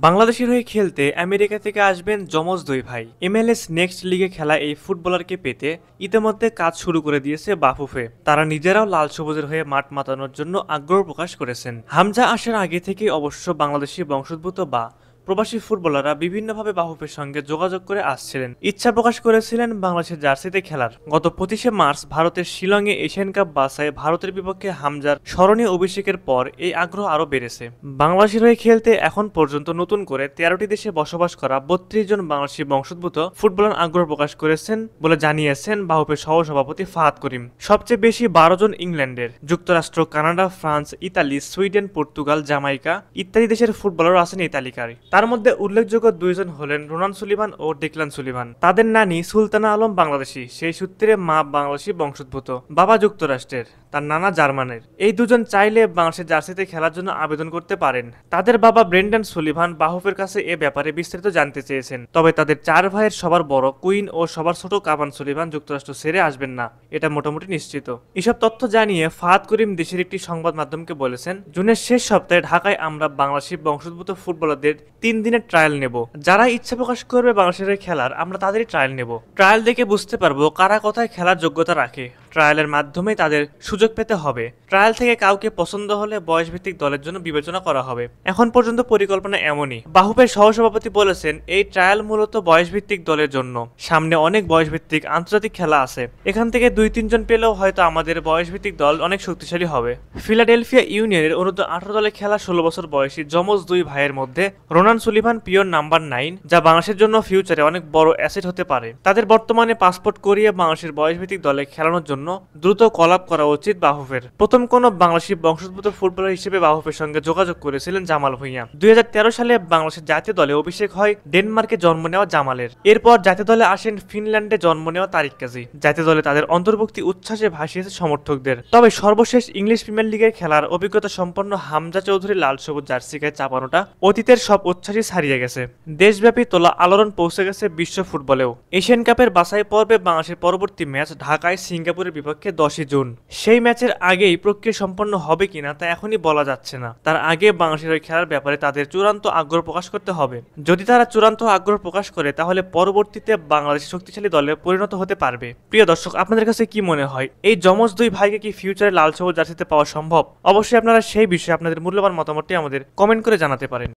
বাংলাদেশের হয়ে খেলতে আমেরিকা থেকে আসবেন যমজ দুই ভাই। MLS নেক্সট লিগে খেলা এই ফুটবলারকে পেতে ইতিমধ্যে কাজ শুরু করে দিয়েছে বাফুফে। তারা নিজেরাও লাল সবুজের হয়ে মাঠ মাতানোর জন্য আগ্রহ প্রকাশ করেছেন। হামজা আসার আগে থেকেই অবশ্য বাংলাদেশি বংশোদ্ভূত বা প্রবাসী ফুটবলাররা বিভিন্নভাবে বাফুফের সঙ্গে যোগাযোগ করে আসছিলেন, ইচ্ছা প্রকাশ করেছিলেন বাংলাদেশের জার্সিতে খেলার। গত 25শে মার্চ ভারতের শিলংয়ে এশিয়ান কাপ বাছাই ভারতের বিপক্ষে হামজার স্মরণীয় অভিষেকের পর এই আগ্রহ আরও বেড়েছে। বাংলাদেশের হয়ে খেলতে এখন পর্যন্ত নতুন করে 13টি দেশে বসবাস করা 32 জন বাংলাদেশি বংশোদ্ভূত ফুটবলার আগ্রহ প্রকাশ করেছেন বলে জানিয়েছেন বাফুফের সহসভাপতি ফাহাদ করিম। সবচেয়ে বেশি 12 জন ইংল্যান্ডের, যুক্তরাষ্ট্র, Canada, France, Italy, Sweden, Portugal, Jamaica ইত্যাদি দেশের ফুটবলারও আছেন এই তালিকায়। তার মধ্যে উল্লেখযোগ্য দুইজন হলেন রোনান সুলিভান ও ডিকলান সুলিভান। তাদের নানি সুলতানা আলম বাংলাদেশি, সেই সূত্রে মা বাংলাদেশি বংশোদ্ভূত, বাবা যুক্তরাষ্ট্রের, তার নানা জার্মানের। এই দুজন চাইলে বাংলাদেশের জার্সিতে খেলার জন্য আবেদন করতে পারেন। তাদের বাবা ব্রেন্ডন সুলিভান বাফুফের কাছে এ ব্যাপারে বিস্তারিত জানতে চেয়েছেন। তবে তাদের 4 ভাইয়ের সবার বড় কুইন ও সবার ছোট কাবান সুলিভান যুক্তরাষ্ট্র ছেড়ে আসবেন না, এটা মোটামুটি নিশ্চিত। এসব তথ্য জানিয়ে ফাহাদ করিম দেশের একটি সংবাদ মাধ্যমকে বলেছেন, জুনের শেষ সপ্তাহে ঢাকায় আমরা বাংলাদেশি বংশোদ্ভূত ফুটবলারদের 3 দিনের ট্রায়াল নেব। যারা ইচ্ছা প্রকাশ করবে বাংলাদেশের খেলার, আমরা তাদেরই ট্রায়াল নেব। ট্রায়াল দেখে বুঝতে পারবো কারা কোথায় খেলার যোগ্যতা রাখে। ট্রায়ালের মাধ্যমে তাদের সুযোগ পেতে হবে। ট্রায়াল থেকে কাউকে পছন্দ হলে বয়সভিত্তিক দলের জন্য বিবেচনা করা হবে। এখন পর্যন্ত পরিকল্পনা এমনই। বাফুফের সহসভাপতি বলেছেন, এই ট্রায়াল মূলত বয়সভিত্তিক দলের জন্য। সামনে অনেক বয়সভিত্তিক আন্তর্জাতিক খেলা আছে, এখান থেকে 2-3 জন পেলেও হয়তো আমাদের বয়সভিত্তিক দল অনেক শক্তিশালী হবে। ফিলাডেলফিয়া ইউনিয়নের অনূর্ধ্ব-18 দলে খেলা 16 বছর বয়সী যমজ দুই ভাইয়ের মধ্যে রোনান সুলিভান পিওর নাম্বার 9, যা বাংলাদেশের জন্য ফিউচারে অনেক বড় অ্যাসেট হতে পারে। তাদের বর্তমানে পাসপোর্ট করিয়ে বাংলাদেশের বয়সভিত্তিক দলে খেলানোর জন্য দ্রুত কল আপ করা উচিত বাফুফের। প্রথম কোন বাংলাদেশি বংশোদ্ভূত ফুটবলার হিসেবে বাফুফের সঙ্গে যোগাযোগ করেছিলেন জামাল ভুঁইয়া। 2013 সালে বাংলাদেশের জাতীয় দলে অভিষেক হয় ডেনমার্কে জন্ম নেওয়া জামালের। এরপর জাতীয় দলে আসেন ফিনল্যান্ডে জন্ম নেওয়া তারিক কাজী। জাতীয় দলে তাদের অন্তর্ভুক্তি উচ্ছ্বাসে ভাসিয়েছে সমর্থকদের। তবে সর্বশেষ ইংলিশ প্রিমিয়ার লিগের খেলার অভিজ্ঞতা সম্পন্ন হামজা চৌধুরী লাল সবুজ জার্সি গায়ে চাপানোটা অতীতের সব উচ্ছ্বাসই ছাড়িয়ে গেছে। দেশব্যাপী তোলা আলোড়ন পৌঁছে গেছে বিশ্ব ফুটবলেও। এশিয়ান কাপের বাছাই পর্বে বাংলাদেশের পরবর্তী ম্যাচ ঢাকায় সিঙ্গাপুরের বিপক্ষে 10 জুন। সেই ম্যাচের আগেই প্রক্রিয়া সম্পন্ন হবে কিনা তা এখনই বলা যাচ্ছে না। তার আগে বাংলাদেশের ওই খেলার ব্যাপারে তাদের চূড়ান্ত আগ্রহ প্রকাশ করতে হবে। যদি তারা চূড়ান্ত আগ্রহ প্রকাশ করে, তাহলে পরবর্তীতে বাংলাদেশ শক্তিশালী দলে পরিণত হতে পারবে। প্রিয় দর্শক, আপনাদের কাছে কি মনে হয়, এই যমজ দুই ভাইকে কি ফিউচারে লাল সবুজ জার্সিতে পাওয়া সম্ভব? অবশ্যই আপনারা সেই বিষয়ে আপনাদের মূল্যবান মতামতটি আমাদের কমেন্ট করে জানাতে পারেন।